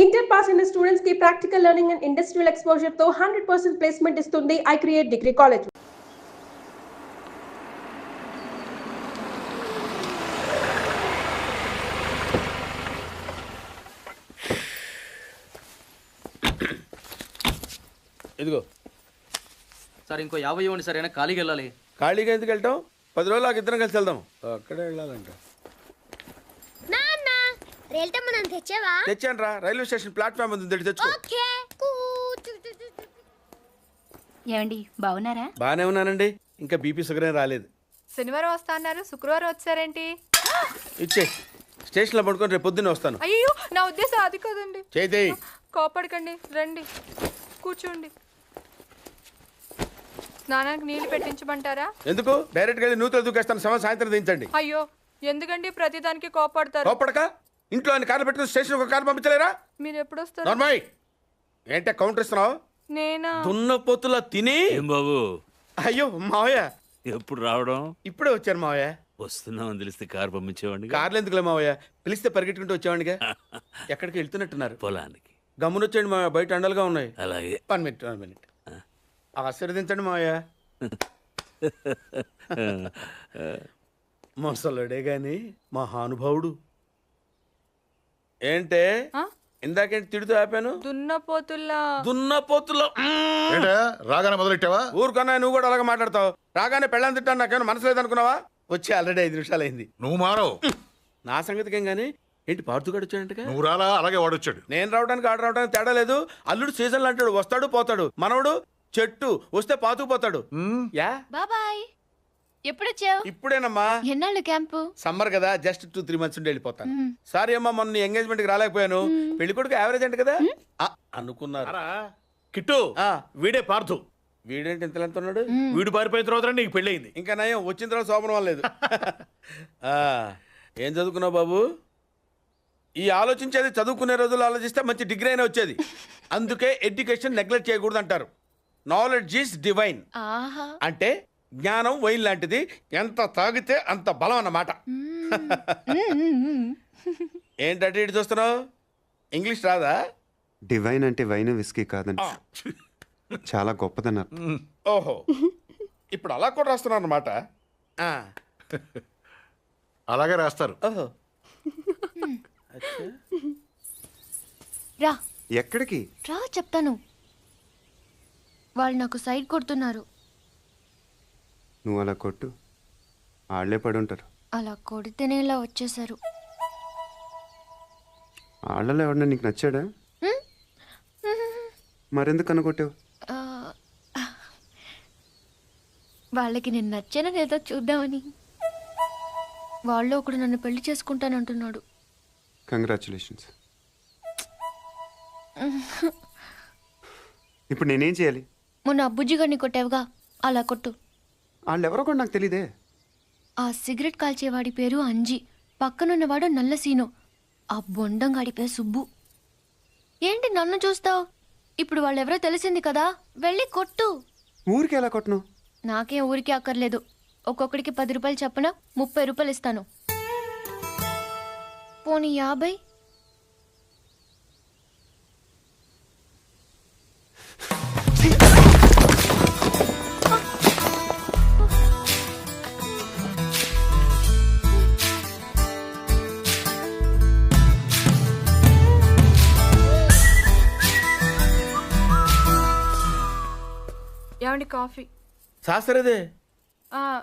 Inter pass అయిన students కి practical learning and industrial exposure తో 100% ప్లేస్మెంట్ ఇస్తుంది ఐ క్రియేట్ డిగ్రీ కాలేజ్. ఇదిగో సార్ ఇంకో 50 ఇవ్వండి సార్, అయినా ఖాళీకి వెళ్ళాలి. ఖాళీగా ఎందుకు వెళ్తాం? 10 రోజులు నాకు ఇద్దరం కలిసి వెళ్దాం. అక్కడే వెళ్ళాలంట. తెచ్చాను రా, రైల్వే స్టేషన్ ప్లాట్ఫామ్ ఉంది, తెచ్చుకో. ఏమండి బాగున్నారా? బాగానే ఉన్నానండి, ఇంకా బీపీ షుగర్ ఏం రాలేదు. శనివారం వస్తా అన్నారు, శుక్రవారం వచ్చారేంటి? ఇచ్చే స్టేషన్లో పడుకొని రేపు పొద్దున్నే వస్తాను. అయ్యో నా ఉద్దేశం అది కాదండి. చేయి కోపడకండి, రండి కూర్చోండి. స్నానానికి నీళ్లు పెట్టించమంటారా? ఎందుకు? డైరెక్ట్ గా నూతులు దూకేస్తాను, సాయంత్రం దించండి. అయ్యో ఎందుకండి ప్రతిదానికి కోపడతారు? కోపడక ఇంట్లో అన్ని కార్లు పెట్టుకుని స్టేషన్ ఒక కారు పంపించలేరా? మీరు ఎప్పుడు వస్తారు? నార్మల్ ఏంటే కౌంటర్ ఇస్తున్నావు? నేనా? దున్నపోతులా తిని. ఏం బాబు, అయ్యో మావయ్య ఎప్పుడు రావడం? ఇప్పుడే వచ్చాను మావయ్య. వస్తున్నామని తెలిస్తే కారు పంపించేవాడిని. కార్లు ఎందుకులే మావయ్య, పిలిస్తే పరిగెట్టుకుంటూ వచ్చేవాడిగా. ఎక్కడికి వెళ్తున్నట్టున్నారు? పొలానికి. గమ్మునొచ్చేయండి మావయ్య, బయట అండలుగా ఉన్నాయి. అలాగే. 1 మినిట్ ఆశీర్వదించండి మావయ్య. మొసలుడే గాని మహానుభావుడు. ఏంటే ఇందాకేంటి తిడుతూ ఆపాను? దున్నపోతుల్లో రాగానే మొదలెట్టావా? ఊరుకన్నా, నువ్వు కూడా అలాగే మాట్లాడతావు. రాగానే పెళ్ళని తిట్టాను, నాకేమైనా మనసు లేదనుకున్నావా? వచ్చి ఆల్రెడీ 5 నిమిషాలు అయింది. నువ్వు మారవు. నా సంగతికేం గానీ ఏంటి పార్తుగాడు వచ్చాడంట? నువ్వు రాలా, అలాగే వాడొచ్చాడు. నేను రావడానికి ఆడ రావడానికి తేడా లేదు. అల్లుడు సీజన్లు అంటాడు, వస్తాడు పోతాడు. మనవడు చెట్టు వస్తే పాతుకుపోతాడు. యా బాబాయ్, ఎప్పుడొచ్చావు? ఇప్పుడేనమ్మా. ఎన్నాళ్ళు క్యాంపు? సమ్మర్ కదా, జస్ట్ 2-3 మంత్స్ ఉండి వెళ్ళిపోతాను. సారీ అమ్మా, మొన్న ఎంగేజ్మెంట్ కి రాలేకపోయాను. పెళ్లి కొడుకు యావరేజ్ అంట కదా అనుకున్నారు. కిట్టు, వీడే పార్థు. వీడేంటి ఇంతలెంత ఉన్నాడు? వీడు పారిపోయిన తర్వాత నీకు పెళ్ళయింది. ఇంకా నయం, వచ్చిన తర్వాత శోభనం లేదు. ఏం చదువుకున్నావు బాబు? ఈ ఆలోచించేది చదువుకునే రోజులు ఆలోచిస్తే మంచి డిగ్రీ అయినా వచ్చేది. అందుకే ఎడ్యుకేషన్ నెగ్లెక్ట్ చేయకూడదు అంటారు. Knowledge is divine. అంటే జ్ఞానం వైన్ లాంటిది, ఎంత తాగితే అంత బలం అన్నమాట. ఏంటంటే ఇటు చూస్తున్నావు? ఇంగ్లీష్ రాదా? డివైన్ అంటే వైన్ విస్కీ కాదండి, చాలా గొప్పదన్నారు. ఓహో, ఇప్పుడు అలా కూడా రాస్తున్నారు అన్నమాట. అలాగే రాస్తారు. ఓహో, రా. ఎక్కడికి రా చెప్తాను. వాళ్ళు నాకు సైడ్ కొడుతున్నారు. నువ్వు అలా కొట్టు, ఆళ్లే పడి ఉంటారు. అలా కొడితేనే ఇలా వచ్చేసారు. ఆళ్ళలో ఎవడన్నా నీకు నచ్చాడా? మరెందుకు అనుకొట్టావు? వాళ్ళకి నేను నచ్చానని ఏదో చూద్దామని. వాళ్ళు ఒకడు నన్ను పెళ్లి చేసుకుంటానంటున్నాడు. కంగ్రాచులేషన్స్. ఇప్పుడు నేనేం చేయాలి? మొన్న బుజ్జిగాడిని కొట్టావుగా, అలా కొట్టు. వాళ్ళెవరో కూడా నాకు తెలీదే. ఆ సిగరెట్ కాల్చేవాడి పేరు అంజి, పక్కనున్నవాడు నల్ల సీను, ఆ బొండంగాడి పేరు సుబ్బు. ఏంటి నన్ను చూస్తావు? ఇప్పుడు వాళ్ళెవరో తెలిసింది కదా, వెళ్ళి కొట్టు. ఊరికి ఎలా కొట్టను? నాకేం ఊరికి అక్కర్లేదు. ఒక్కొక్కడికి 10 రూపాయలు చప్పున 30 రూపాయలు ఇస్తాను. పోనీ 50? ఏమండి కాఫీ? శాస్త్రదే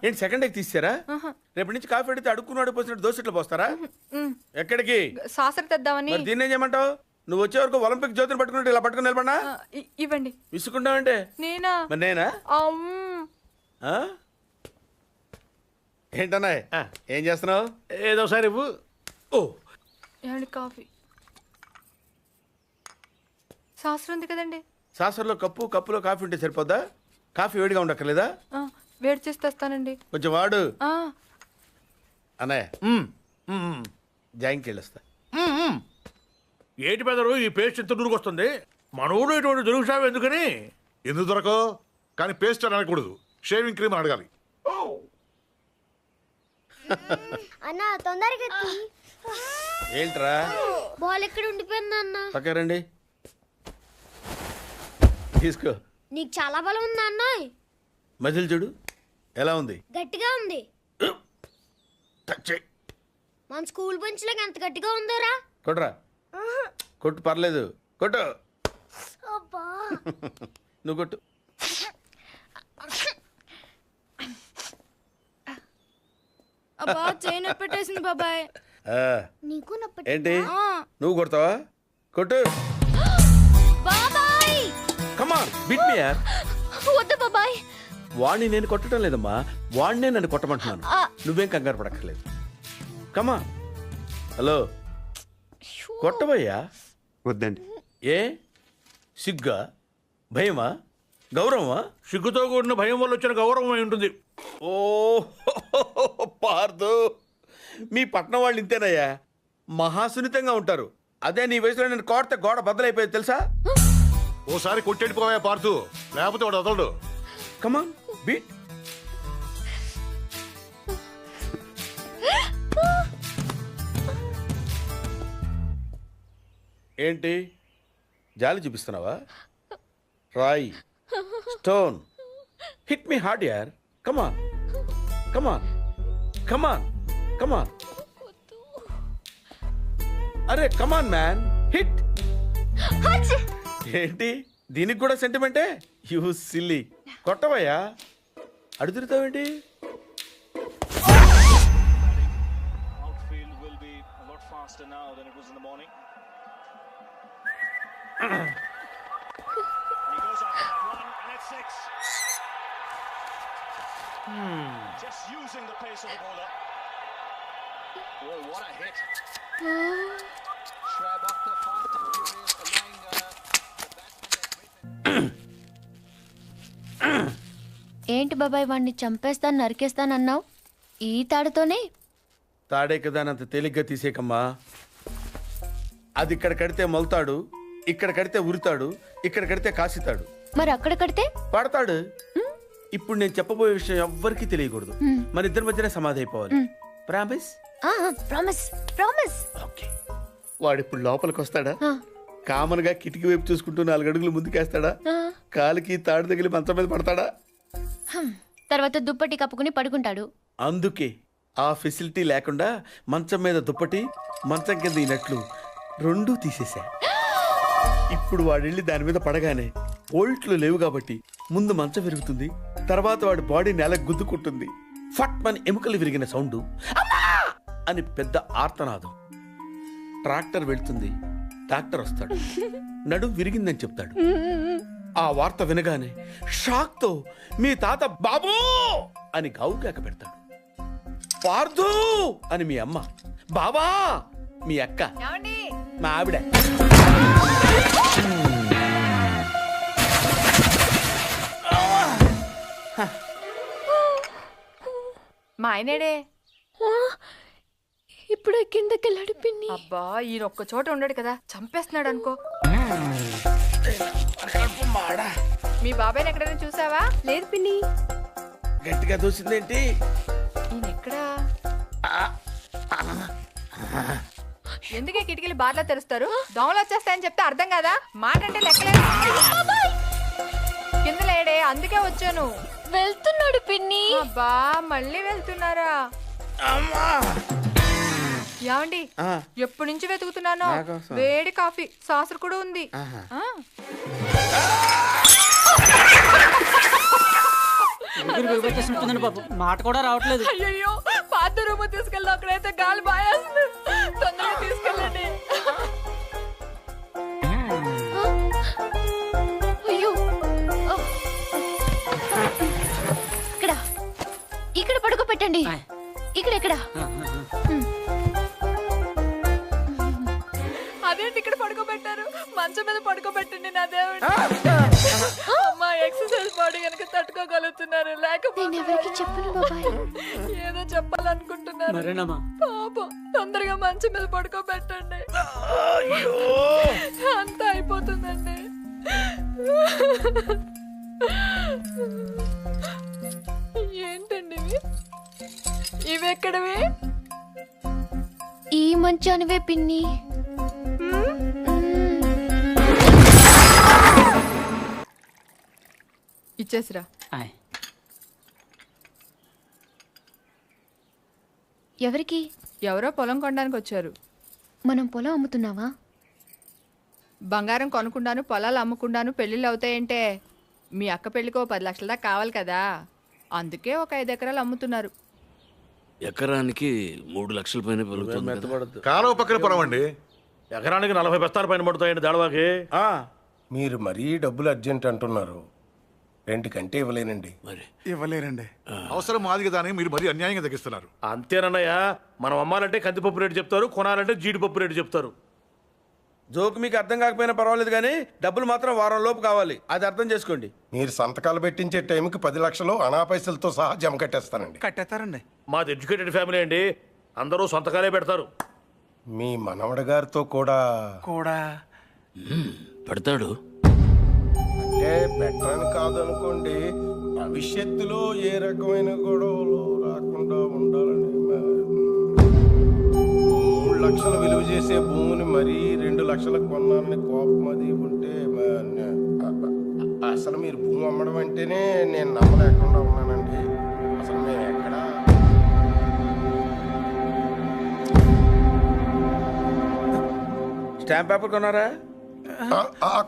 ఏంటి సెకండ్ ఎగ్ తీసారా? రేపటి నుంచి కాఫీ అడిగితే అడుక్కున్నాడు పోసినట్టు దోశట్లు పోస్తారా? ఎక్కడికి? శాస్త్రం తెద్దామని. దీన్ని ఏం చేయమంటావు? నువ్వు వచ్చే వరకు ఒలింపిక్ జ్యోతిని పట్టుకున్నట్టు ఇలా పట్టుకుని నిలబడినా ఇవ్వండి. విసుకుంటావంటే నేనా? మరి నేనా? ఏంటన్నా ఏం చేస్తున్నావు? ఏదో సార్ ఇవ్వు. ఓ ఏమండి కాఫీ? శాస్త్రం ఉంది కదండి. శాస్త్రంలో కప్పులో కాఫీ ఉంటే సరిపోద్దా? కాఫీ వేడిగా ఉండక్కర్లేదా? వేడి చేసి తెస్తానండి. కొంచెం వాడు అన్నయ్య. జాయింకి వెళ్ళొస్తా. ఏంటి పెదరు ఈ పేస్ట్ ఎంత దూరుకొస్తుంది? మనోడు ఇటువంటి దొరుకుతావు ఎందుకని? ఎందుకు దొరకవు? కానీ పేస్ట్ అని అనకూడదు, షేవింగ్ క్రీమ్ అని అడగాలి. అన్న తొందరగా ఏంట్రా బాల్ ఎక్కడ ఉండిపోయింది అన్న? పక్క రండి, తీసుకో. నీకు చాలా బలం ఉందా అన్నయ్య? మజిల్ చూడు ఎలా ఉంది. గట్టిగా ఉంది. టచ్ చేయి. మన స్కూల్ బెంచ్ లాగా ఎంత గట్టిగా ఉందోరా. కొట్టురా, కొట్టు, పర్లేదు, కొట్టు. అబ్బా నువ్వు కొట్టు. అబ్బా చైన్ పెట్టేసింది బాబాయ్. ఆ, నీకు నొప్పి ఏంటి నువ్వు కొడతావా? కొట్టు. బాబాయ్ కమాన్ బీట్ మీ యార్. వద్దు బాబాయ్. వాణ్ణి నేను కొట్టడం లేదమ్మా, వాణ్ణే నన్ను కొట్టమంటున్నాను. నువ్వేం కంగారు పడక్కర్లేదు. కమా. హలో, కొట్టబోయ్యా. వద్దండి. ఏ సిగ్గా, భయమా, గౌరవమా? సిగ్గుతో కూడిన భయం వల్ల వచ్చిన గౌరవం అయి ఉంటుంది. ఓ పార్దు, మీ పట్నం వాళ్ళు ఇంతేనయ్యా, మహాసున్నితంగా ఉంటారు. అదే నీ వయసులో నేను కోడితే గోడ బద్దలైపోయేది తెలుసా? ఓసారి కొట్టెడిపోయా పార్తు, లేకపోతే వాడు వదలడు. కమాన్ బీట్. ఏంటి జాలి చూపిస్తున్నావా? రాయ్, స్టోన్, హిట్ మీ హార్డ్ యార్. కమాన్ కమాన్ కమాన్ కమాన్. అరే కమాన్ మ్యాన్, హిట్. ఏంటి దీనికి కూడా సెంటిమెంటే? You silly. కొట్టవయ్యా, అడుగుతావేంటి? Outfield will be a lot faster now than it was in the morning. And he goes after that one, and it's 6. Just using the pace of the bowler. Oh, what a hit. Shoaib Akhtar fast and furious, allowing the batsman ఏంటి బాబాయ్ వాడిని చంపేస్తాను నరికేస్తానన్నావు? ఈ తాడుతోనే? తాడే కదా అంత తేలిగ్గా తీసేకమ్మా. అది ఇక్కడ కడితే మొలతాడు, ఇక్కడ కడితే ఉరితాడు, ఇక్కడ కడితే కాసితాడు. మరి అక్కడ కడితే పడతాడు. ఇప్పుడు నేను చెప్పబోయే విషయం ఎవ్వరికీ తెలియకూడదు. మన ఇద్దరి మధ్యనే సమాధి అయిపోవాలి. ప్రామిస్? Promise promise. ఓకే. వాడు ఇప్పుడు లోపలికి వస్తాడా? కామన్ గా కిటికీ వైపు చూసుకుంటూ 4 అడుగులు ముందుకేస్తాడా? కాలికి తాడు తగిలి మంచం మీద పడతాడా? తర్వాత దుప్పటి కప్పుకుని పడుకుంటాడు. అందుకే ఆ ఫెసిలిటీ లేకుండా మంచం మీద దుప్పటి, మంచం కింద ఈ నట్లు రెండూ తీసేశా. ఇప్పుడు వాడెళ్ళి దాని మీద పడగానే బోల్ట్లు లేవు కాబట్టి ముందు మంచం విరుగుతుంది, తర్వాత వాడి బాడీ నేలకు గుద్దుకుంటుంది. ఫట్ మన ఎముకలు విరిగిన సౌండ్, అని పెద్ద ఆర్తనాదం. ట్రాక్టర్ వెళ్తుంది, డాక్టర్ వస్తాడు, నడుం విరిగిందని చెప్తాడు. ఆ వార్త వినగానే షాక్ తో మీ తాత బాబూ అని గావు కేక పెడతాడు. పార్దు అని మీ అమ్మ, బాబా మీ అక్క, మా ఆవిడ. మా ఆయనేడే? ఇప్పుడు కిందకెళ్ళాడు పిన్ని. అబ్బా ఈయన ఒక్క చోట ఉండడు కదా, చంపేస్తున్నాడు అనుకో. మీ బాబాయ్ని ఎక్కడైనా చూసావా? లేదు పిన్ని. గట్టిగా దూసిందేంటి? ఈయన ఎక్కడా? ఎందుకే కిటికీలు బార్లా తెరుస్తారు? దోమలు వచ్చేస్తాయని చెప్తే అర్థం కదా? మాట అంటే లెక్కలేదు. కింద లేడే, అందుకే వచ్చాను. వెళ్తున్నాడు పిన్ని. అబ్బా మళ్ళీ వెళ్తున్నారా? ఏమండి, ఎప్పటి నుంచి వెతుకుతున్నాను. వేడి కాఫీ, సాసర్ కూడా ఉంది. మాట కూడా రావట్లేదు. అయ్యో పాత రూమ్ తీసుకెళ్ళి అక్కడైతే గాలి బాయేస్తుంది. తొందరగా తీసుకెళ్ళండి. అయ్యో ఇక్కడ పడుకోబెట్టండి. ఇక్కడ అదేంటి ఇక్కడ పడుకోబెట్టారు? మంచం మీద పడుకోబెట్టండి నా దేవుడు. అమ్మా ఎక్సర్సైజ్ బాడీ కనుక తట్టుకోగలుగుతున్నారు, లేకపోతే ఎవరికి చెప్పను బాబాయ్. ఏదో చెప్పాలనుకుంటున్నారు. పాపం తొందరగా మంచం మీద పడుకోబెట్టండి. అంతా అయిపోతుందండి. ఏంటండి ఇవి? ఇవి ఎక్కడవి? ఈ ఈ మంచానివే పిన్ని. ఇచ్చేసిరా. ఎవరికి? ఎవరో పొలం కొనడానికి వచ్చారు. మనం పొలం అమ్ముతున్నావా? బంగారం కొనుక్కుండాను, పొలాలు అమ్ముకుండాను పెళ్ళిళ్ళు అవుతాయంటే మీ అక్క పెళ్ళికో 10 లక్షల దాకా కావాలి కదా, అందుకే ఒక 5 ఎకరాలు అమ్ముతున్నారు. ఎకరానికి 3 లక్షల పైన పెరుగుతుంది కదా. కాలువ పక్కన పొలం అండి. ఎకరానికి 40 బస్తాల పైన పడుతాయండి దాడవాకి. మీరు మరీ డబ్బులు అర్జెంట్ అంటున్నారు. రెండుకంటే ఇవ్వలేనండి. మరి ఇవ్వలేరండి. అవసరం మాది కదా అని మీరు మరీ అన్యాయంగా తగ్గిస్తున్నారు. అంతేనన్నయ్య, మనం అమ్మాలంటే కందిపప్పు రేటు చెప్తారు, కొనాలంటే జీడిపప్పు రేటు చెప్తారు. జోక్ మీకు అర్థం కాకపోయినా పర్వాలేదు కానీ డబ్బులు మాత్రం వారం లోపు కావాలి, అది అర్థం చేసుకోండి. మీరు సంతకాలు పెట్టించే టైంకి 10 లక్షలు అనా పైసలతో సహా జమ కట్టేస్తానండి. కట్టేస్తారండి. మాది ఎడ్యుకేటెడ్ ఫ్యామిలీ అండి, అందరూ సొంతకాలే పెడతారు. మీ మనవడి గారితో కూడా పెడతాడు. అంటే పెట్టరని కాదనుకోండి, భవిష్యత్తులో ఏ రకమైన గొడవలు రాకుండా ఉండాలని 3 లక్షలు విలువ చేసే భూమిని మరీ 2 లక్షలకు కొన్నానని కోపం అది ఉంటే అసలు మీరు భూమి అమ్మడం అంటేనే నేను నమ్మలేకుండా ఉన్నానండి. అసలు మేము ఎక్కడ స్టాంప్ పేపర్ కొన్నారా?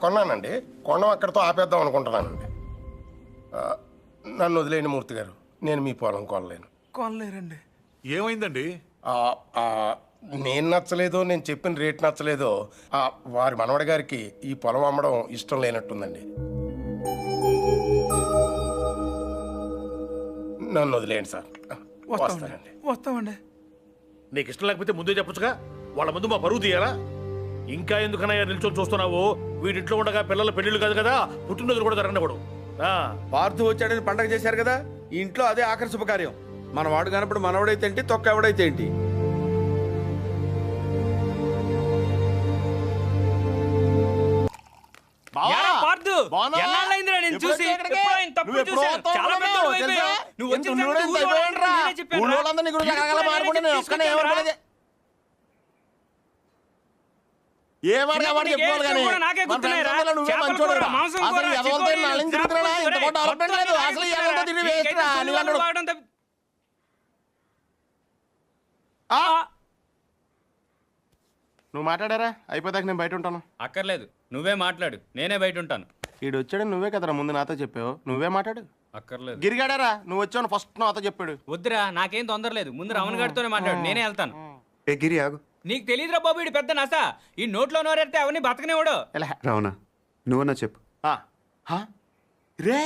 కొన్నానండి. కొనం అక్కడితో ఆపేద్దాం అనుకుంటున్నానండి. నన్ను వదిలేండి మూర్తి గారు, నేను మీ పొలం కొనలేను. కొనలేరండి. ఏమైందండి? నేను నచ్చలేదో, నేను చెప్పిన రేట్ నచ్చలేదో వారి మనవడి గారికి ఈ పొలం అమ్మడం ఇష్టం లేనట్టుందండి. నన్ను వదిలేండి సార్, వస్తానండి. వస్తామండి. నీకు ఇష్టం లేకపోతే ముందే చెప్పొచ్చుగా, వాళ్ళ ముందు మా పరువు తీయాలా? ఇంకా ఎందుకనయ్యా నిల్చొని చూస్తున్నావు? వీడింట్లో ఉండగా పిల్లల పెళ్లిళ్ళు కాదు కదా, పుట్టినరోజులు కూడా జరగకూడదు. పార్థు వచ్చాడని పండగ చేశారు కదా, ఈ ఇంట్లో అదే ఆఖరి శుభకార్యం. మన వాడు కానప్పుడు మనవడైతే ఏంటి, తొక్క ఎవడైతే ఏంటి. నువ్వు మాట్లాడారా? అయిపోతాక నేను బయట ఉంటాను. అక్కర్లేదు, నువ్వే మాట్లాడు, నేనే బయట ఉంటాను. వీడు వచ్చాడు, నువ్వే కదరా ముందు నాతో చెప్పావు, నువ్వే మాట్లాడు. అక్కర్లేదు. గిరిగాడారా? నువ్వు వచ్చావు ఫస్ట్ నాతో చెప్పాడు. వద్దురా, నాకేం తొందర లేదు, ముందు రమణ గారితోనే మాట్లాడు, నేనే వెళ్తాను. ఏ గిరి ఆగు. నీకు తెలియదురా బాబు, ఇటు పెద్ద నస. ఈ నోట్లో నోరెడితే అవన్నీ బతకనేవాడు. రావునా, నువ్వన్నా చెప్పు. రే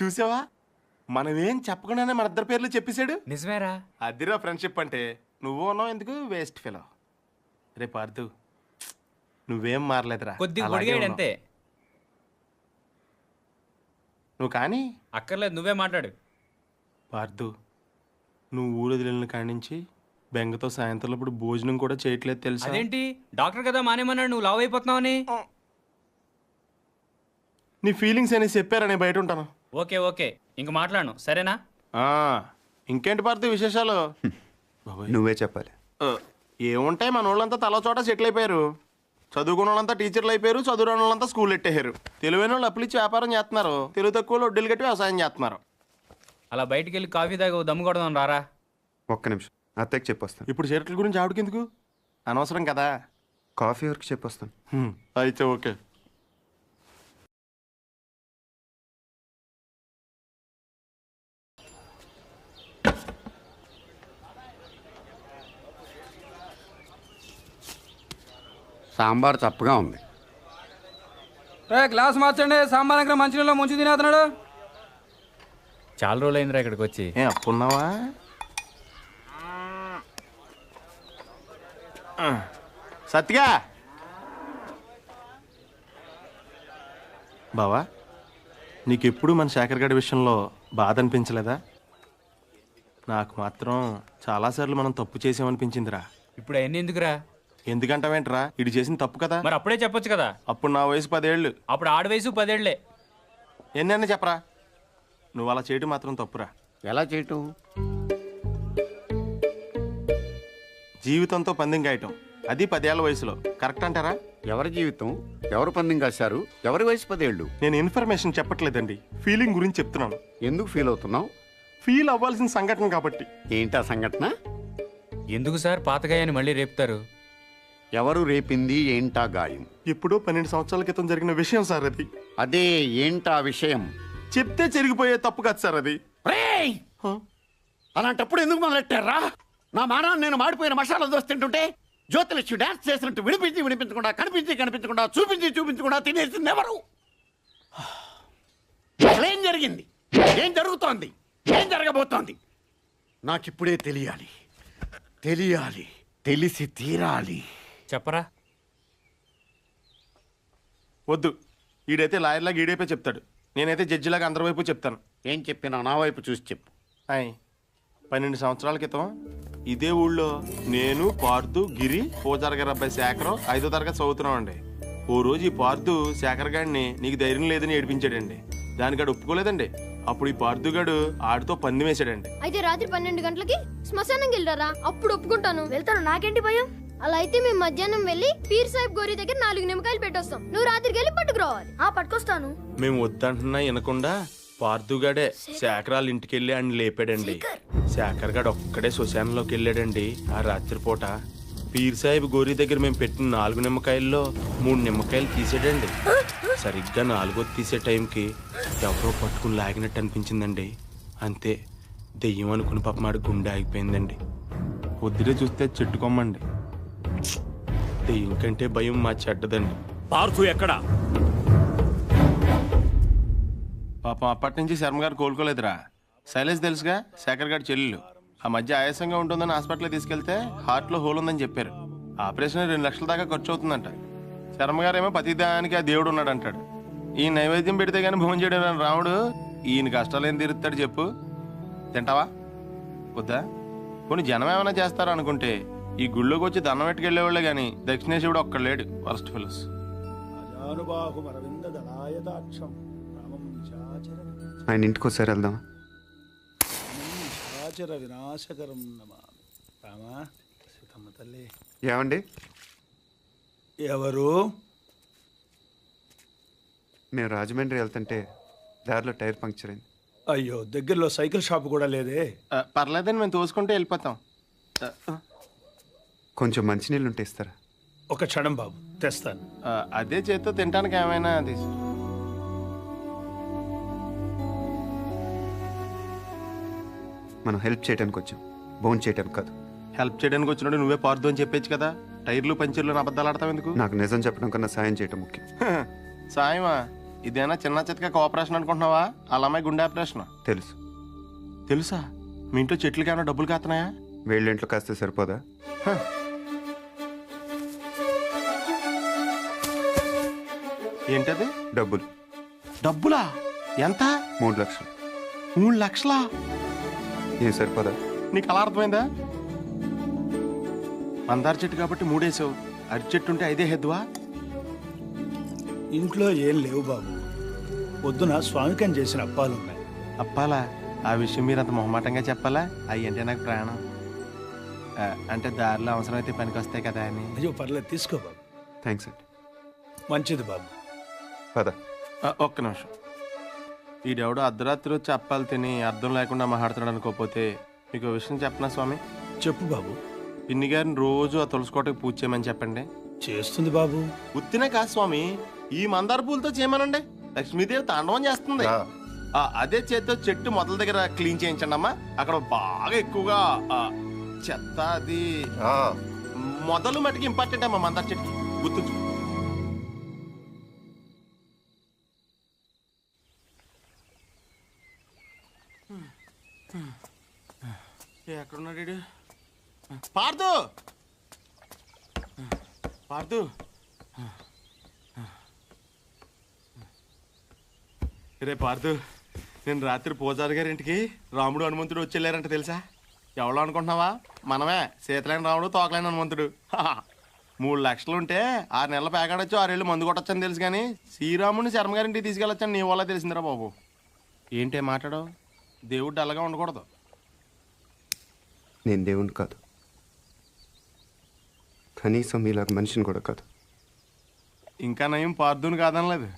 చూసావా, మనమేం చెప్పకుండానే మన ఇద్దరు పేర్లు చెప్పేశాడు. నిజమేరా? అదిరా ఫ్రెండ్షిప్ అంటే. నువ్వు ఉన్నావు ఎందుకు వేస్ట్ ఫెలో. రే పార్థు, నువ్వేం మారలేదురా, కొద్దిగా పొడిగాడు అంతే. నువ్వు కానీ అక్కర్లేదు, నువ్వే మాట్లాడు. పార్థు, నువ్వు ఊరు వదిలిన కాడి నుంచి బెంగతో సాయంత్రం ఇప్పుడు భోజనం కూడా చేయట్లేదు తెలుసా? అదేంటి, డాక్టర్ కదా మానేమన్నాడు, నువ్వు లావ్ అయిపోతున్నావని. నీ ఫీలింగ్స్ అని చెప్పారా, నేను బయట ఉంటాను. ఓకే ఓకే, ఇంక మాట్లాడను, సరేనా? ఇంకేంటి పార్థు విశేషాలు? నువ్వే చెప్పాలి. ఏముంటాయి, మన వాళ్ళంతా తల చోట సెటిల్ అయిపోయారు. చదువుకున్న వాళ్ళంతా టీచర్లు అయిపోయారు, చదువురాని వాళ్ళంతా స్కూల్ ఎట్టేశారు. తెలివైన వాళ్ళు అప్పులు ఇచ్చి వ్యాపారం చేస్తున్నారు, తెలుగు తక్కువ వడ్డీలు కట్టి వ్యవసాయం చేస్తున్నారు. అలా బయటికి వెళ్ళి కాఫీ తాగి దమ్ము కొడదాం రారా. ఒక్క నిమిషం, అత్తయ్యకి చెప్పొస్తాను. ఇప్పుడు చీరట్ల గురించి ఆవిడకి ఎందుకు, అనవసరం కదా. కాఫీ వరకు చెప్పొస్తాను. అయితే ఓకే. సాంబార్ తప్పుగా ఉంది. గ్లాస్ మార్చండి, సాంబార్ దగ్గర మంచినీళ్ళు ముంచి తినేస్తున్నాడు. చాలా రోజులైందిరా ఇక్కడికి వచ్చి. అప్పున్నావా? సత్తిగా బావా, నీకెప్పుడు మన శేఖర్ గడి విషయంలో బాధ అనిపించలేదా? నాకు మాత్రం చాలాసార్లు మనం తప్పు చేసామనిపించిందిరా. ఇప్పుడు అవన్నీ ఎందుకురా? ఎందుకంటావేంట్రా, ఇది చేసిన తప్పు కదా. మరి అప్పుడే చెప్పొచ్చు కదా. అప్పుడు నా వయసు 10 ఏళ్ళు, అప్పుడు ఆడ వయసు 10 ఏళ్లే. ఎన్నైనా చెప్పరా, నువ్వు అలా చేయటం మాత్రం తప్పురా. ఎలా చేయటం? జీవితంతో పందెం కాయటం, అది 10 ఏళ్ల వయసులో. కరెక్ట్ అంటారా? ఎవరి జీవితం ఎవరు పందెం కాశారు? ఎవరి వయసు 10 ఏళ్ళు? నేను ఇన్ఫర్మేషన్ చెప్పట్లేదండి, ఫీలింగ్ గురించి చెప్తున్నాను. ఎందుకు ఫీల్ అవుతున్నావు? ఫీల్ అవ్వాల్సిన సంఘటన కాబట్టి. ఏంటా సంఘటన? ఎందుకు సార్ పాతగాయని మళ్ళీ రేపుతారు? ఎవరు రేపింది? ఏంటా గాయం? ఎప్పుడో 12 సంవత్సరాల క్రితం జరిగిన విషయం సార్ అది. అదే ఏంటా విషయం? చెప్తే చెరిగిపోయే తప్పు కాదు సార్ అది. రేయ్! అలాంటప్పుడు ఎందుకు మొదలెట్టారా? నా మానాన్ని నేను మాడిపోయిన మసాలా దోశ తింటుంటే జ్యోతిలక్ష్మి డాన్స్ చేసినట్టు వినిపించకుండా కనిపించకుండా చూపించకుండా తినేసింది ఎవరు? ఏం జరిగింది? ఏం జరుగుతోంది? ఏం జరగబోతోంది? నాకిప్పుడే తెలియాలి. తెలిసి తీరాలి. చెప్పరా? వద్దు, ఈడైతే లాయర్లాగా ఈడైపోయి చెప్తాడు, నేనైతే జడ్జిలాగా అందరి వైపు చెప్తాను. ఏం చెప్పినా నా వైపు చూసి చెప్పు. 12 సంవత్సరాల క్రితం ఇదే ఊళ్ళో నేను, పార్థు, గిరి, పూజారి గారి అబ్బాయి శేఖరం 5వ తరగతి చదువుతున్నామండి. ఓ రోజు ఈ పార్థు శేఖర్ గారిని నీకు ధైర్యం లేదని ఏడిపించాడండి. దానికాడు ఒప్పుకోలేదండి. అప్పుడు ఈ పార్థుగాడు ఆడితో పందెం వేసాడండి. అయితే రాత్రి 12 గంటలకి శ్మశానం వెళ్ళారా? అప్పుడు ఒప్పుకుంటాను, వెళ్తాను, నాకేంటి భయం. అలా అయితే మేము మధ్యాహ్నం వెళ్ళి పీర్ సాహిబ్ గోరి దగ్గర 4 నిమ్మకాయలు పెట్టొస్తాం. నువ్వు రాత్రికి వెళ్ళి పట్టుకురావాలి. పట్టుకొస్తాను. మేము వద్దంటున్నా వినకుండా పార్థుగాడే శేఖరాల ఇంటికి వెళ్ళి ఆయన లేపాడండి. శేఖర్ గాడు ఒక్కడే శ్మశానంలోకి వెళ్ళాడండి. ఆ రాత్రిపూట పీర్ సాహిబ్ గోరి దగ్గర మేము పెట్టిన 4 నిమ్మకాయల్లో 3 నిమ్మకాయలు తీసాడండి. సరిగ్గా 4వది తీసే టైంకి ఎవరో పట్టుకుని లాగినట్టు అనిపించిందండి. అంతే, దెయ్యం అనుకుని పాపమాడు గుండె ఆగిపోయిందండి. పొద్దునే చూస్తే చెట్టుకోమండి. దెయ్యం కంటే భయం మా చెడ్డదండి. పార్థు ఎక్కడా? పాపం అప్పటి నుంచి శర్మ గారు కోలుకోలేదురా. శైలేష్ తెలుసుగా, శేఖర్ గారి చెల్లెలు. ఆ మధ్య ఆయాసంగా ఉంటుందని హాస్పిటల్కి తీసుకెళ్తే హార్ట్లో హోల్ ఉందని చెప్పారు. ఆపరేషన్ 2 లక్షల దాకా ఖర్చు అవుతుందంట. శర్మ గారేమో ప్రతిదానికి ఆ దేవుడు ఉన్నాడు అంటాడు. ఈ నైవేద్యం పెడితే కానీ భోజనం చేయడం రాముడు ఈయన కష్టాలు ఏం తీరుతాడు చెప్పు? తింటావా? వద్దా? కొన్ని జనం ఏమైనా చేస్తారా అనుకుంటే ఈ గుళ్ళోకి వచ్చి దండం పెట్టుకెళ్ళేవాళ్ళే కానీ దక్షిణేశ్వరుడు ఒక్కడ లేడు. Worst fellows. ఆయన ఇంటికి ఒకసారి వెళ్దాం. ఏమండి? ఎవరు? మేము రాజమండ్రి వెళ్తుంటే దారిలో టైర్ పంక్చర్ అయింది. అయ్యో, దగ్గరలో సైకిల్ షాప్ కూడా లేదే? పర్లేదని మేము తోసుకుంటే వెళ్ళిపోతాం. కొంచెం మంచినీళ్ళు ఉంటే ఇస్తారా? ఒక క్షణం బాబు, తెస్తాను. అదే చేత్తో తినడానికి ఏమైనా తీసు. మనం హెల్ప్ చేయడానికి వచ్చాం, బోన్ చేయడానికి కాదు. హెల్ప్ చేయడానికి వచ్చినప్పుడు నువ్వే పార్దు అని చెప్పేచ్చు కదా. టైర్లు పంచర్లు అబద్ధాలు ఆడతావు ఎందుకు? నాకు నిజం చెప్పడం కన్నా సాయం చేయటం ముఖ్యం. సాయమా? ఇదేనా చిన్న చితక కోఆపరేషన్ అనుకుంటున్నావా? వాళ్ళ అమ్మాయి గుండె ఆపరేషన్. తెలుసు. తెలుసా? మీ ఇంట్లో చెట్లకి ఏమైనా డబ్బులు కాస్తున్నాయా? వీళ్ళ ఇంట్లో కాస్తే సరిపోదా? ఏంటది? డబ్బులు. డబ్బులా? ఎంత? 3 లక్షలు. 3 లక్షలా? ఏం సరిపోదా? నీకు అలా అర్థమైందా? మందార చెట్టు కాబట్టి 3 వేసావు, అరటి చెట్టు ఉంటే 5 హెద్దువా? ఇంట్లో ఏం లేవు బాబు. పొద్దున స్వామికం చేసిన అప్పాలున్నాయి. అప్పాలా? ఆ విషయం మీరు అంత మొహమాటంగా చెప్పాలా? అవి అంటే నాకు ప్రాణం. అంటే దారిలో అవసరం అయితే పనికి వస్తాయి కదా అని. అయ్యో పర్లేదు, తీసుకో బాబు. థ్యాంక్స్ అండి. మంచిది బాబు. పద. ఒక్క నిమిషం. ఈడెవడో అర్ధరాత్రి వచ్చి అప్పాలు తిని అర్థం లేకుండా మాట్లాడుతున్నాడు అనుకోకపోతే మీకు విషయం చెప్పనా స్వామి? చెప్పు బాబు. పిన్ని గారిని రోజు ఆ తులసికోటకి పూజ చేయమని చెప్పండి. చేస్తుంది బాబు. ఉత్తినే కాదు స్వామి, ఈ మందార పూలతో చేయమనండి. లక్ష్మీదేవి తాండవం చేస్తుంది. అదే చేత్తో చెట్టు మొదల దగ్గర క్లీన్ చేయించండి అమ్మా. అక్కడ బాగా ఎక్కువగా చెత్త అది మొదలు మటుకు ఇంపార్టెంట్ అమ్మా మందార చెట్టు. గుర్తుంచు. ఎక్కడున్నాడు? పార్థు, పార్థు. రే పార్థు, నేను రాత్రి పూజారి గారి ఇంటికి రాముడు హనుమంతుడు వచ్చి వెళ్ళారంట తెలుసా? ఎవరో అనుకుంటున్నావా? మనమే, సీతలేని రాముడు తోకలేని హనుమంతుడు. 3 లక్షలు ఉంటే 6 నెలల పేకాడొచ్చు, 6 ఏళ్ళు మందు కొట్టొచ్చని తెలుసు కానీ శ్రీరాముడిని శర్మ గారింటికి తీసుకెళ్ళొచ్చని నీ వల్ల తెలిసిందిరా బాబు. ఏంటే మాట్లాడవు? దేవుడు డల్లగా ఉండకూడదు. నేను దేవుణ్ణి కాదు, కనీసం మీలాగా మనిషిని కూడా కాదు. ఇంకా నయం పార్దుని కాదనలేదు.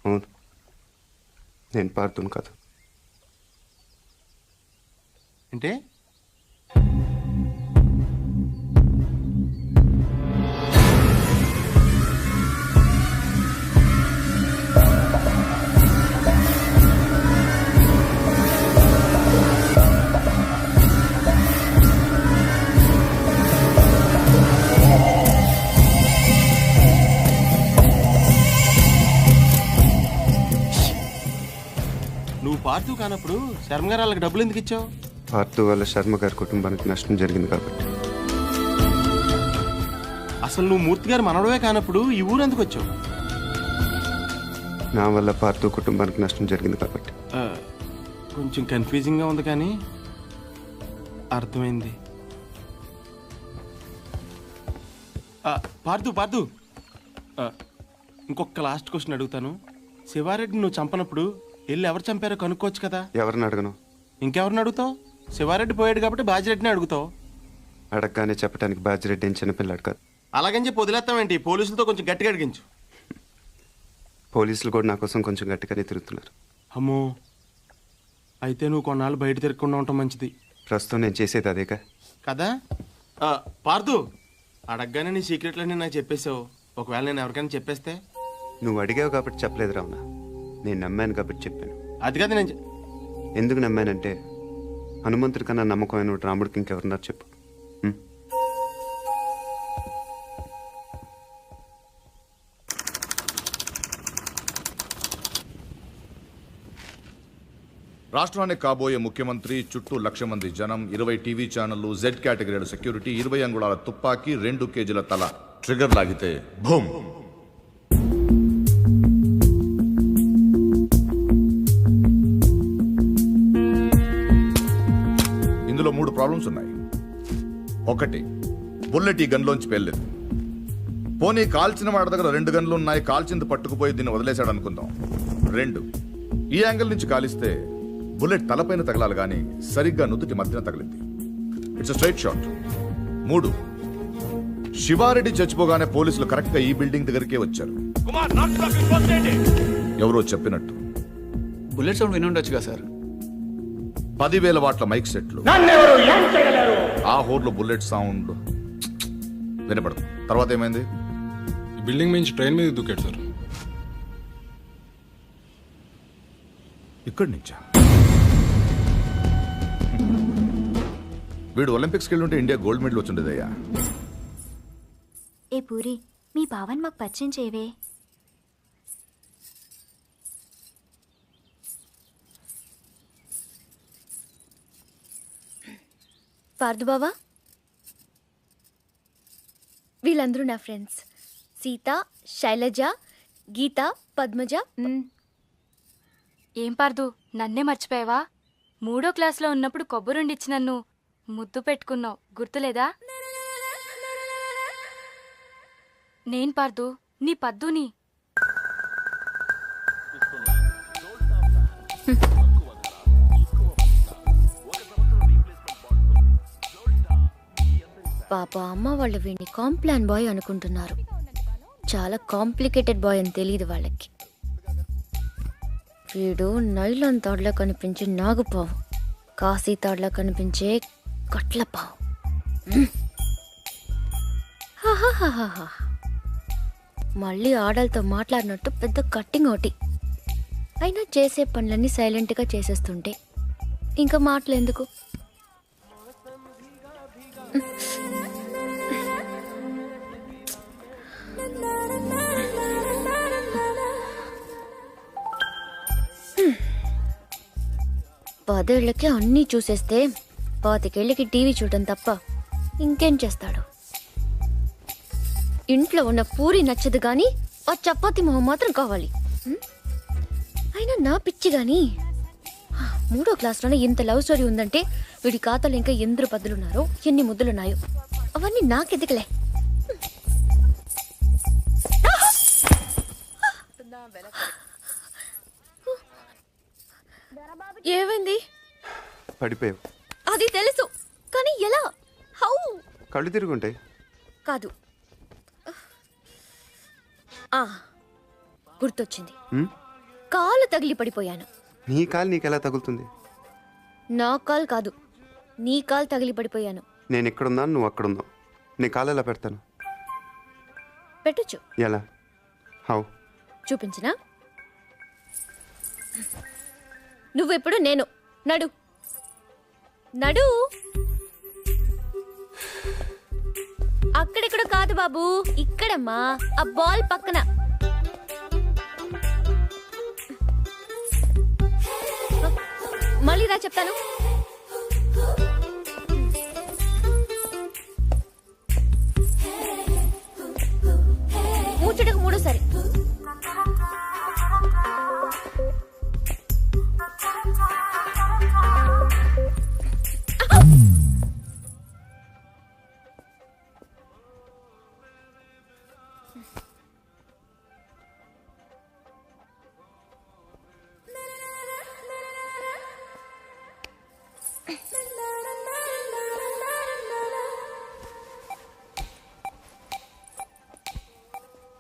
అవును, నేను పార్థుని కాదు. అంటే నువ్వు పార్దు కానప్పుడు శర్మ గారు వాళ్ళకి డబ్బులు ఎందుకు ఇచ్చావు? పార్థు వల్ల శర్మ గారి కుటుంబానికి నష్టం జరిగింది కాబట్టి. అసలు నువ్వు మూర్తి గారు మనవడవే కానప్పుడు ఈ ఊరు ఎందుకు వచ్చావు? నా వల్ల పార్థు కుటుంబానికి నష్టం జరిగింది కాబట్టి. కొంచెం కన్ఫ్యూజింగ్గా ఉంది కానీ అర్థమైంది. పార్థు ఇంకొక లాస్ట్ క్వశ్చన్ అడుగుతాను. శివారెడ్డి నువ్వు చంపనప్పుడు వెళ్ళి ఎవరు చంపారో కనుక్కోవచ్చు కదా. ఎవరిని అడగను? ఇంకెవరిని అడుగుతావు? శివారెడ్డి పోయాడు కాబట్టి బాజిరెడ్డిని అడుగుతావు. అడగగానే చెప్పడానికి బాజిరెడ్డి ఏం చిన్నపిల్లాడు కాదు. అలాగని చెప్పి వదిలేస్తామేంటి? పోలీసులతో కొంచెం గట్టిగా అడిగించు. పోలీసులు కూడా నా కోసం కొంచెం గట్టిగానే తిరుగుతున్నారు. అమ్మో, అయితే నువ్వు కొన్నాళ్ళు బయట తిరగకుండా ఉండటం మంచిది. ప్రస్తుతం నేను చేసేది అదేగా కదా. పార్థు, అడగగానే నీ సీక్రెట్లన్నీ నాకు చెప్పేసావు. ఒకవేళ నేను ఎవరికైనా చెప్పేస్తే? నువ్వు అడిగావు కాబట్టి చెప్పలేదు రావునా, నేను నమ్మాను కాబట్టి చెప్పాను. అది కదా నేను ఎందుకు నమ్మానంటే హనుమంతుడి కన్నా నమ్మకమైన రాముడికి ఇంకెవరున్నారు చెప్పు. రాష్ట్రానికి కాబోయే ముఖ్యమంత్రి, చుట్టూ 1,00,000 మంది జనం, 20 టీవీ ఛానళ్లు, జెడ్ కేటగిరీల సెక్యూరిటీ, 20 అంగుళాల తుపాకీ, 2 కేజీల తల. ట్రిగర్ లాగితే భూమ్. ఇందులో 3 ప్రాబ్లమ్స్ ఉన్నాయి. 1, బుల్లెట్ ఈ గన్లోంచి పేర్లేదు. పోనీ కాల్చిన వాడి దగ్గర 2 గన్లు ఉన్నాయి, కాల్చింది పట్టుకుపోయి దీన్ని వదిలేశాడు అనుకుందాం. 2, ఈ యాంగిల్ నుంచి కాలిస్తే బుల్లెట్ తలపైన తగలాలి కానీ సరిగ్గా నుదుటి మధ్యన తగిలింది. It's straight shot. 3, శివారెడ్డి చచ్చిపోగానే పోలీసులు కరెక్ట్ గా ఈ బిల్డింగ్ దగ్గరికే వచ్చారు. ఎవరో చెప్పినట్టు బుల్లెట్ సౌండ్ విని ఉండొచ్చుగా సార్. 10,000 వాట్ల మైక్ సెట్లు, ఆ హోర్లో బుల్లెట్ సౌండ్ వినపడదు. తర్వాత ఏమైంది? బిల్డింగ్ నుంచి ట్రైన్ మీద దూకాడు సార్. ఇక్కడి నుంచా? వీడు ఒలింపిక్స్కి వెళ్ళుంటే ఇండియా గోల్డ్ మెడల్ వచ్చిండేదయ్యా. ఏ పూరి, మీ బావన్ మాకు పరిచయం చేయవే. పార్థు బావా, వీళ్ళందరూ నా ఫ్రెండ్స్. సీత, శైలజ, గీత, పద్మజ. ఏం పార్దు, నన్నే మర్చిపోయావా? 3వ క్లాస్లో ఉన్నప్పుడు కొబ్బరుండిచ్చి నన్ను ముద్దు పెట్టుకున్నావు, గుర్తులేదా? నేను పార్దు, నీ పద్దుని. పాప అమ్మ వాళ్ళు వీడిని కాంప్లాన్ బాయ్ అనుకుంటున్నారు. చాలా కాంప్లికేటెడ్ బాయ్ అని తెలియదు వాళ్ళకి. వీడు నైలాన్ తాడ్లా కనిపించే నాగుపావు, కాశీ తాడ్లా కనిపించే కట్లపావు. మళ్ళీ ఆడలతో మాట్లాడినట్టు పెద్ద కట్టింగ్ ఒకటి. అయినా చేసే పనులన్నీ సైలెంట్గా చేసేస్తుంటే ఇంకా మాటలు ఎందుకు? పదేళ్లకి అన్నీ చూసేస్తే 25 ఏళ్ళకి టీవీ చూడటం తప్ప ఇంకేం చేస్తాడు? ఇంట్లో ఉన్న పూరి నచ్చదు కానీ ఆ చపాతి మొహం మాత్రం కావాలి. అయినా నా పిచ్చి కానీ 3వ క్లాస్లోనే ఇంత లవ్ స్టోరీ ఉందంటే వీడి ఖాతాలో ఇంకా ఎందరు పద్దులున్నారో, ఎన్ని ముద్దులున్నాయో అవన్నీ నాకెదికలే. ఏమైంది? పడిపోయావు. అది తెలుసు కానీ ఎలా? హౌ? కళ్ళు తిరుగుంటాయి. కాదు. గుర్తొచ్చింది. కాలు తగిలి పడిపోయాను. నీ కాలు నీకెలా తగులుతుంది? నా కాలు కాదు, నీ కాలు తగిలి పడిపోయాను. నేను ఎక్కడున్నాను, నువ్వు అక్కడున్నావు. నీ కాలు ఎలా పెడతాను? పెట్టొచ్చు. ఎలా? హౌ? చూపించినా? నువ్వెప్పుడు నేను. నడు నడు. అక్కడెక్కడ కాదు బాబు, ఇక్కడమ్మా, ఆ బాల్ పక్కన. మళ్ళీ రా చెప్తాను. ముచ్చటకు మూడోసారి.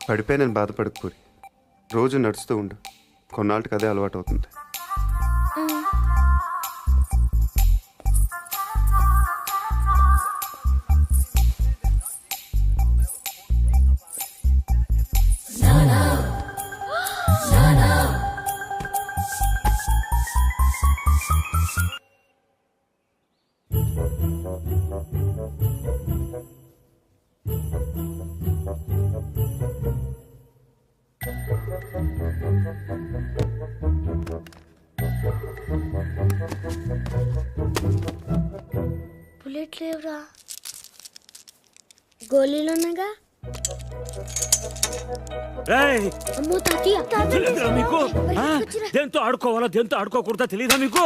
పడిపోయి నేను బాధపడకు పూరి. రోజు నడుస్తూ ఉండు, కొన్నాళ్ళకి అదే అలవాటు అవుతుంది. బుల్లెట్ లేవురా, గోళీలున్నాగా. అమ్మో తాతయ్య, మీకు దేంతో ఆడుకోవాలా దేంతో ఆడుకోకూడదా తెలీదా మీకు?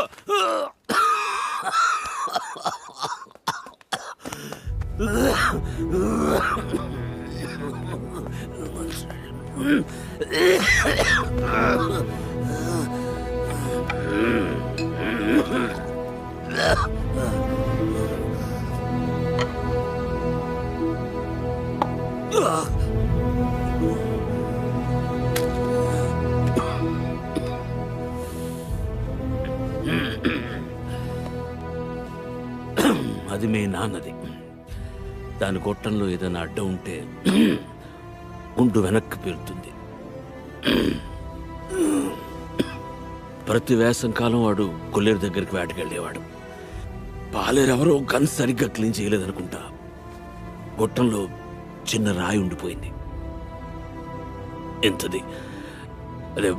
అది మీ నాన్నది. దాని గొట్టంలో ఏదైనా అడ్డం ఉంటే గుండు వెనక్కి పేరుతుంది. ప్రతి వేసం కాలం వాడు కొల్లేరు దగ్గరికి వేటకెళ్ళేవాడు. పాలేరెవరో గన్ సరిగ్గా క్లీన్ చేయలేదనుకుంటా, గొట్టంలో చిన్న రాయి ఉండిపోయింది. ఎంతది, అదే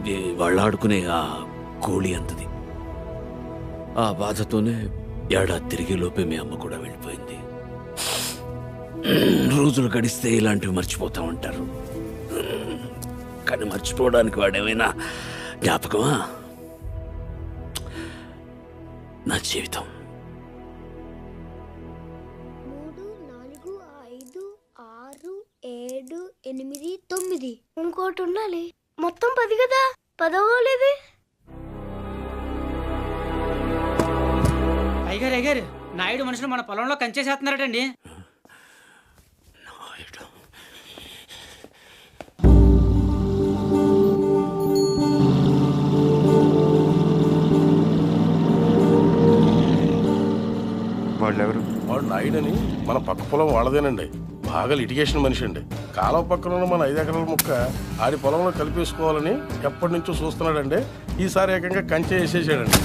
వాళ్ళు ఆడుకునే ఆ కోళి అంతది. ఆ బాధతోనే ఏడాది తిరిగే లోపే మీ అమ్మ కూడా వెళ్ళిపోయింది. రోజులు గడిస్తే ఇలాంటివి మర్చిపోతా ఉంటారు, కానీ మర్చిపోవడానికి వాడేమైనా జ్ఞాపకమా? నా జీవితం. 3, 4, 5, 6, 7, 8, 9 ఇంకోటి ఉండాలి. మొత్తం 10 కదా. 10 అయ్యారు నాయుడు మనుషులు మన పొలంలో కంచేసేస్తున్నారటండి. వాళ్ళెవరు? వాడు నాయుడని మన పక్క పొలం వాళ్ళదేనండి. బాగా లిటిగేషన్ మనిషి అండి. కాలం పక్కన ఉన్న మన 5 ఎకరాల ముక్క ఆడి పొలంలో కలిపేసుకోవాలని ఎప్పటి నుంచో చూస్తున్నాడండి. ఈసారి ఏకంగా కంచె వేసేసాడండి.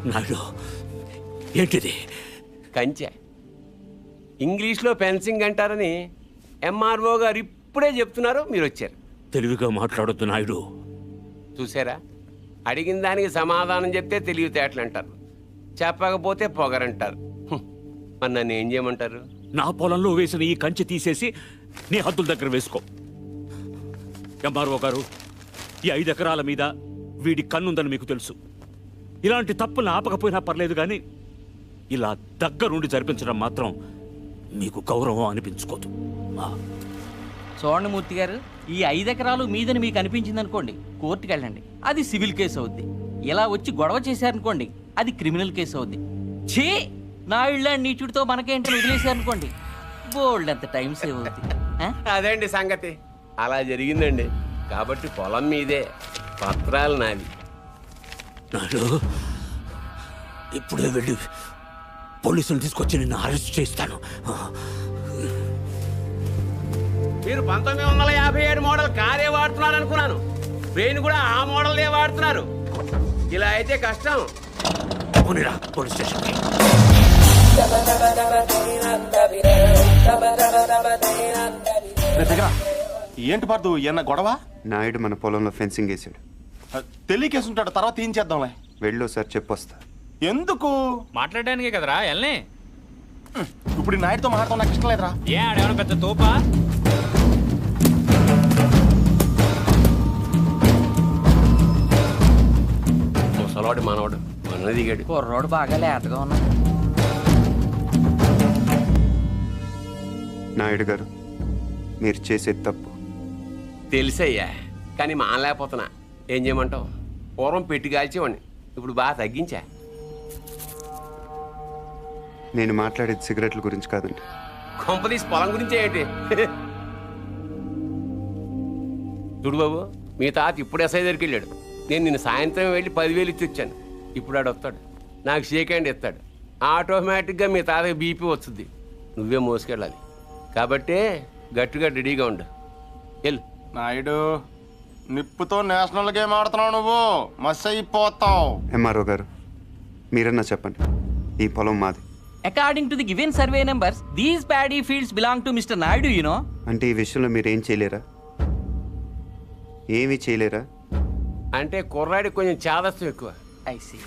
నాయుడు, ఏంటిది? కంచె ఇంగ్లీష్లో ఫెన్సింగ్ అంటారని ఎంఆర్ఓ గారు ఇప్పుడే చెప్తున్నారు, మీరు వచ్చారు. తెలివిగా మాట్లాడొద్దు నాయుడు. చూసారా, అడిగిన దానికి సమాధానం చెప్తే తెలివితేటలు అంటారు, చెప్పకపోతే పొగరంటారు. మరి నన్ను ఏం చేయమంటారు? నా పొలంలో వేసిన ఈ కంచె తీసేసి నీ హద్దుల దగ్గర వేసుకో. ఎంఆర్ఓ గారు, ఈ 5 ఎకరాల మీద వీడి కన్నుందని మీకు తెలుసు. ఇలాంటి తప్పులు ఆపకపోయినా పర్లేదు, కానీ ఇలా దగ్గరుండి జరిపించడం మాత్రం మీకు గౌరవం అనిపించుకోదు. చూడండి మూర్తి గారు, ఈ 5 ఎకరాలు మీదని మీకు అనిపించింది అనుకోండి, కోర్టుకి వెళ్ళండి, అది సివిల్ కేసు అవుద్ది. ఇలా వచ్చి గొడవ చేశారనుకోండి, అది క్రిమినల్ కేసు అవుద్ది. ఛీ, నా ఇళ్ళ నీచుడితో మనకేంటని వదిలేశారనుకోండి, బోల్డ్ అంత టైం సేవ్ అవుద్ది. అదేండి సంగతి, అలా జరిగిందండి. కాబట్టి పొలం మీదే, పత్రాలు నావి. నాయుడు, ఇప్పుడే వెళ్ళి పోలీసులు తీసుకొచ్చి నిన్ను అరెస్ట్ చేస్తాను. మీరు 1957 మోడల్ కారే వాడుతున్నారు అనుకున్నాను. బ్రెయిన్ కూడా ఆ మోడల్దే వాడుతున్నారు. ఇలా అయితే కష్టం. పోలీస్ స్టేషన్ ఏంటి పార్దు ఏమన్నా గొడవ? నాయుడు మన పొలంలో ఫెన్సింగ్ వేసాడు. తెలియకేసుంటాడు, తర్వాత ఏం చేద్దాంలే. వెళ్ళు సార్, చెప్పొస్తా. ఎందుకు? మాట్లాడడానికే కదరా ఎల్ని. ఇప్పుడు ఈ నాయుడుతో మాట్లాడటం నాకు ఇష్టం లేదురా. ఏ ఆడేమన్నా పెద్ద తోపా? ముసలోడు మనవడు మన దిగాడు. కుర్రోడు బాగా లేతగా ఉన్నాడు. నాయుడు గారు, మీరు చేసేది తప్పు. తెలుసయ్యా, కానీ మానలేకపోతున్నా. ఏం చేయమంటావు? పూర్వం పెట్టి కాల్చేవాడిని, ఇప్పుడు బాగా తగ్గించా. నేను మాట్లాడేది సిగరెట్ల గురించి కాదండి. కొంపదీసి పొలం గురించే ఏంటి? చూడు బాబు, మీ తాత ఇప్పుడు ఎస్ఐ దగ్గరికి వెళ్ళాడు. నేను నిన్ను సాయంత్రం వెళ్ళి 10,000 ఇచ్చి వచ్చాను. ఇప్పుడు ఆడు వస్తాడు, నాకు షేక్ హ్యాండ్ ఇస్తాడు. ఆటోమేటిక్గా మీ తాతకి బీపీ వస్తుంది. నువ్వే మోసుకెళ్ళాలి. కాబట్టి గట్టిగా రెడీగా ఉండు. వెళ్ళు. నాయుడు, నిప్పుతో నేషనల్ గేమ్ ఆడుతున్నావు నువ్వు, మస్ అయిపోతావు. ఎంఆర్ఓ గారు, మీరన్నా చెప్పండి, ఈ పొలం మాది. According to the given survey numbers, these paddy fields belong to mister Naidu, you know. అంటే ఈ విషయంలో మీరు ఏం చేయలేరా? ఏమీ చేయలేరా? అంటే కుర్రాడికి కొంచెం చాదస్తం ఎక్కువ. I see.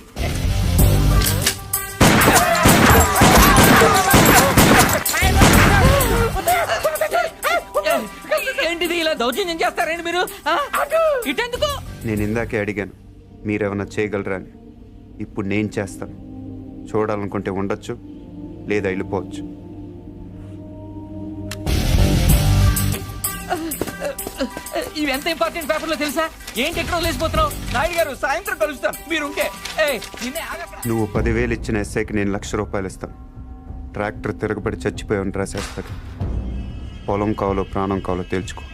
ఏంటిది, ఇలా దౌర్జన్యం చేస్తారండి మీరు? ఇటెందుకు? నేను ఇందాకే అడిగాను మీరేమన్నా చేయగలరా అని. ఇప్పుడు నేను చేస్తాను. చూడాలనుకుంటే ఉండొచ్చు, లేదా వెళ్ళిపోవచ్చు. ఇవి ఎంత ఇంపార్టెంట్ పేపర్లో తెలుసా? ఏంటి ఎక్కడ వదిలేసిపోతున్నావు? నాయుడు గారు, సాయంత్రం కలుస్తాం, మీరుంటే. నువ్వు 10,000 ఇచ్చిన ఎస్ఐకి నేను ₹1,00,000 ఇస్తాను. ట్రాక్టర్ తిరగబడి చచ్చిపోయాను రాసేస్తాడు. పొలం కావాలో ప్రాణం కావాలో తేల్చుకో.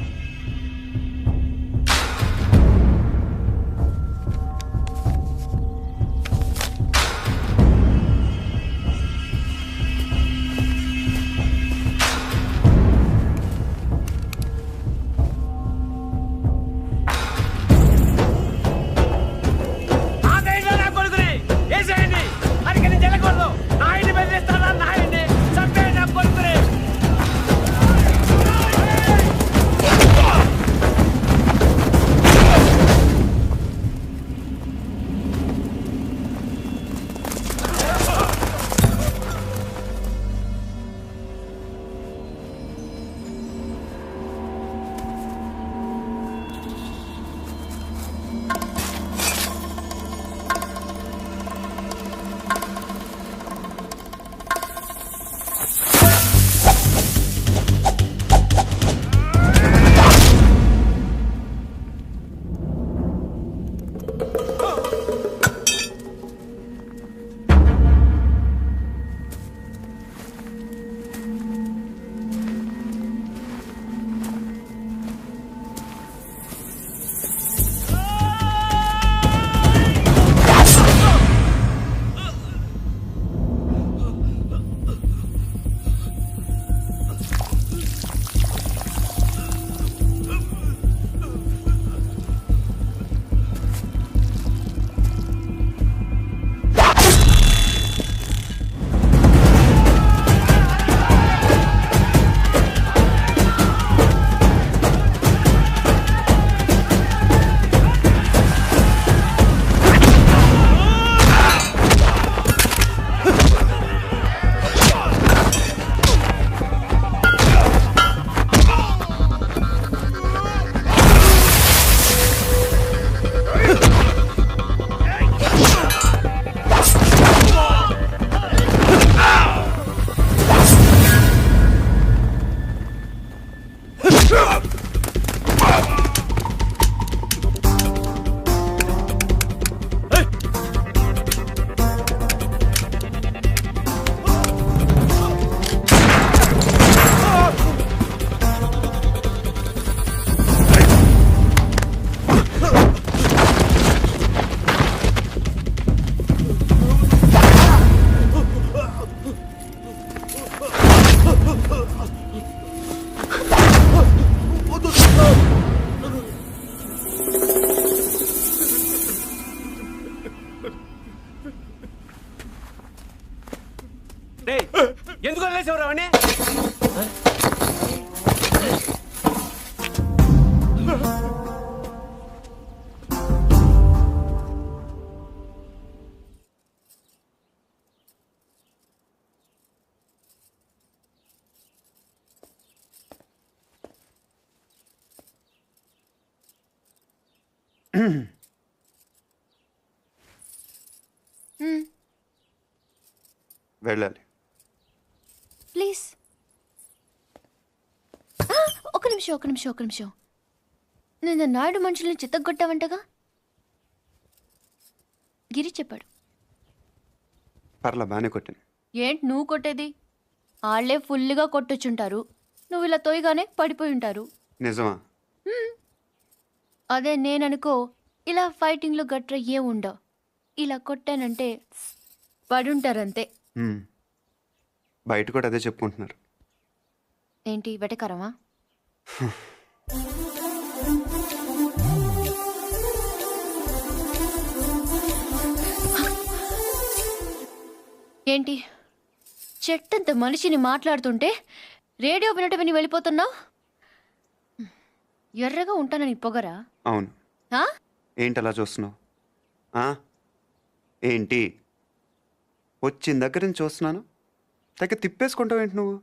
వదిలేసేవరా వాడిని? వెళ్ళాలి. ప్లీజ్ ఒక నిమిషం. నేను నాయుడు మనుషుల్ని చిత్తగొట్టావంటగా? గిరి చెప్పాడు. పర్లా బాగానే కొట్టాను. ఏంటి నువ్వు కొట్టేది? వాళ్ళే ఫుల్గా కొట్టొచ్చుంటారు, నువ్వు ఇలా తోయగానే పడిపోయి ఉంటారు. నిజమా? అదే నేననుకో ఇలా ఫైటింగ్లో గట్రా ఏ ఉండవు. ఇలా కొట్టానంటే పడుంటారంతే. బయట కూడా అదే చెప్పుకుంటున్నారు. ఏంటి వెటకరమా? ఏంటి చెట్టంత మనిషిని మాట్లాడుతుంటే రేడియో వినటం విని వెళ్ళిపోతున్నావు? ఎర్రగా ఉంటానని పొగరా? అవును. ఏంటి అలా చూస్తున్నావు? ఏంటి వచ్చిన దగ్గర నుంచి చూస్తున్నాను, దగ్గర తిప్పేసుకుంటావు ఏంటి నువ్వు?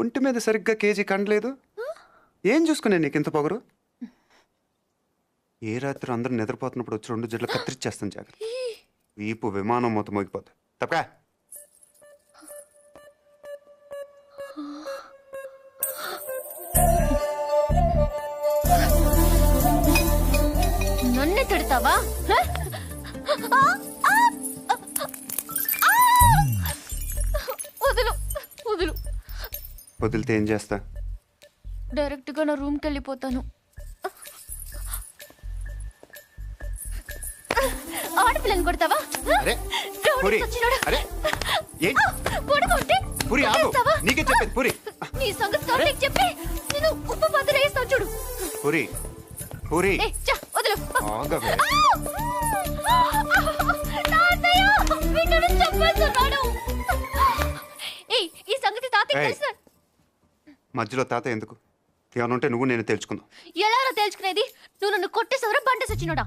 ఒంటి మీద సరిగ్గా కేజీ కండలేదు. ఏం చూసుకునే నీకు ఇంత పొగరు? ఏ రాత్రి అందరూ నిద్రపోతున్నప్పుడు వచ్చి 2 జడ్లు కత్తిరిచ్చేస్తాను జాగ్రత్త. వీపు విమానం మొత్తం మోగిపోతా. తప్పకా నన్నే తిడతావా? వదిలితే ఏం చేస్తా? డైరెక్ట్గా నా రూమ్కి వెళ్ళిపోతాను. ఆడపిల్లని కొడతావా? నీకే చెప్పేది పూరి. నీ సంగతి కార్తీక్ చెప్పి నేను ఉప్పు పాత్ర వేస్తాను చూడు. పూరి పూరి వదిలు. ఆగవే. ఈ సంగతి తాతయ్య తెలుసా? మధ్యలో తాత ఎందుకు? ఏమనుంటే నువ్వు నేను తెలుసుకుందాం. ఎలా తెలుసుకునేది? నువ్వు నన్ను కొట్టేసవరా బండ సచ్చినోడా?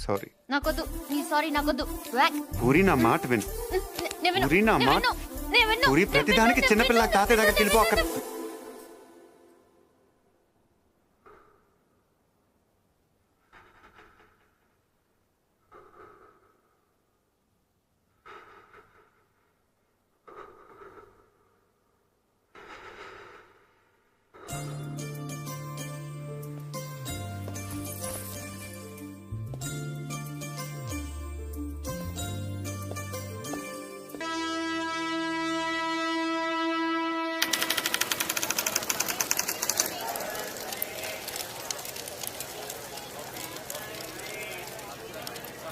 సారీ. నాకొద్దు నీ సారీ నాకొద్దు. పూరి నా మాట విను. పూరి నా మాట. పూరి ప్రతిదానికి చిన్నపిల్ల తాతయ్య దగ్గరికి వెళ్ళిపో. అక్కడ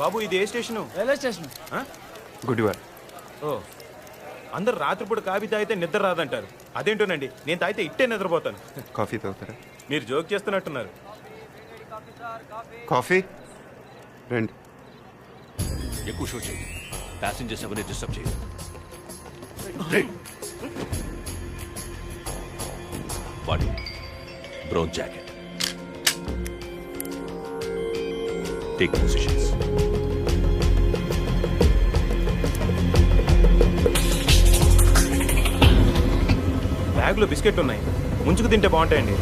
బాబు ఇది ఏ స్టేషను? Railway station. గుడివాడ. ఓ, అందరు రాత్రిపూట కాఫీ తాగితే నిద్ర రాదంటారు. అదేంటోనండి, నేను తాగితే ఇట్టే నిద్రపోతాను. కాఫీ తాగుతారా? మీరు జోక్ చేస్తున్నట్టున్నారు. కాఫీ రండి. ఎక్కువ షో చేయి, ప్యాసింజర్స్ ఎవరిని డిస్టర్బ్ చేయి. వాడి బ్రౌన్ జాకెట్. Take positions. బ్యాగ్లో బిస్కెట్ ఉన్నాయి, ముంచుకు తింటే బాగుంటాయండి.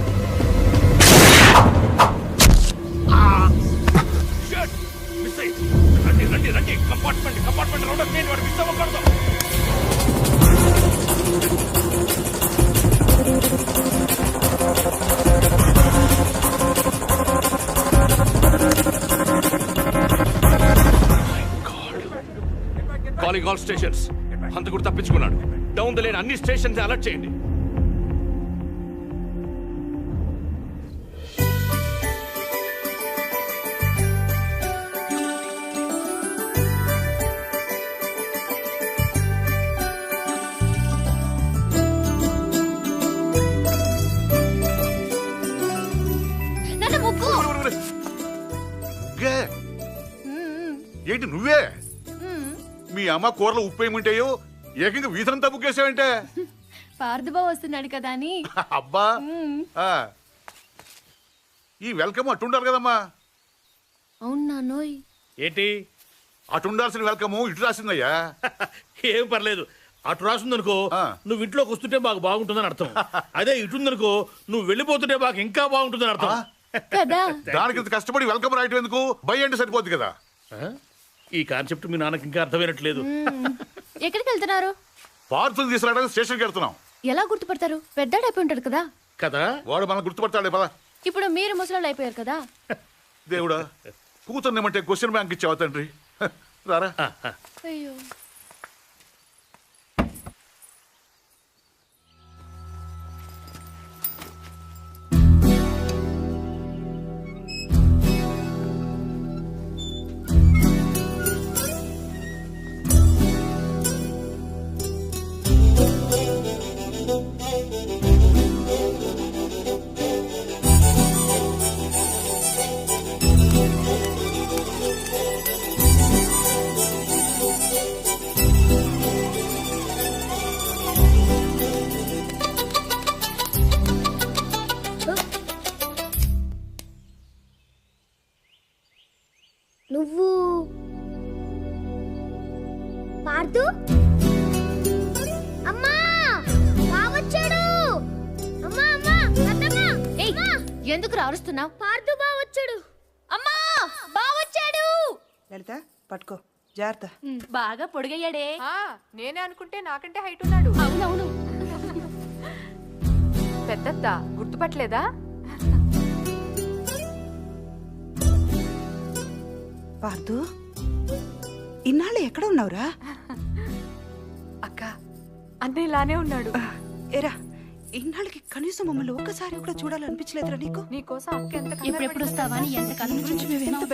Calling all stations. హంతకుడు తప్పించుకున్నాడు. డౌన్ ద లేన్ అన్ని స్టేషన్స్ అలర్ట్ చేయండి. ఏంటి నువ్వే? మీ అమ్మ కూరలో ఉప్పు ఏముంటాయో ఏకంగా వీధంతా బుక్కేసావంటే పార్థబాబు వస్తున్నాడు కదా అని. అబ్బా ఆ. ఈ వెల్కమ్ అట్టుండాలి కదమ్మా. అవును నాన్నోయ్. ఏంటి అటు ఉండాల్సిన వెల్కమ్ ఇటు రాసిందయ్యా. ఏం పర్లేదు, అటు రాసిందనుకో నువ్వు ఇంట్లోకి వస్తుంటే మాకు బాగుంటుందని అర్థం. అదే ఇటుందనుకో నువ్వు వెళ్ళిపోతుంటే మాకు ఇంకా బాగుంటుందని అర్థం. దానికి ఇంత కష్టపడి వెల్కమ్ రాయటం ఎందుకు? బై అంటే సరిపోద్ది కదా. ఈ కాన్సెప్ట్ మీ నాన్నకి ఇంకా అర్థమైనట్లేదు. ఎక్కడికి వెళ్తున్నారు? పార్సల్ తీసుకురావడానికి స్టేషన్కి వెళ్తున్నాం. ఎలా గుర్తుపడతారు? పెద్దాడైపోయి ఉంటాడు కదా. కదా వాడు మనం గుర్తుపడతాడే పదా. ఇప్పుడు మీరు ముసలాళ్ళు అయిపోయారు కదా. దేవుడా, కూతుర్నేమంటే క్వశ్చన్ బ్యాంక్ ఇచ్చావా తండ్రి? రారా. అయ్యో. నువ్వు పార్థు? అమ్మా బావొచ్చాడు. అమ్మా అమ్మా అత్తమ్మ. ఏయ్, ఎందుకు అరుస్తున్నావు? పార్థు బావొచ్చాడు. అమ్మా బావొచ్చాడు. లలిత పట్టుకో, జాగ్రత్త. బాగా పొడిగయ్యాడే. నేనే అనుకుంటే నాకంటే హైట్ ఉన్నాడు. అవునవును. పెద్దత్త గుర్తుపట్టలేదా? పార్థు, ఇన్నాళ్ళు ఎక్కడ ఉన్నావురా? అక్క అన్నయ్య ఇలానే ఉన్నాడు. ఏరా, ఇన్నాళ్ళకి కనీసం మమ్మల్ని ఒక్కసారి కూడా చూడాలనిపించలేదురా నీకు? నీకోసం అక్క ఎంత ఎప్పుడెప్పుడు వస్తావా అని ఎంత కళ్ళ నుంచి మేము ఎంత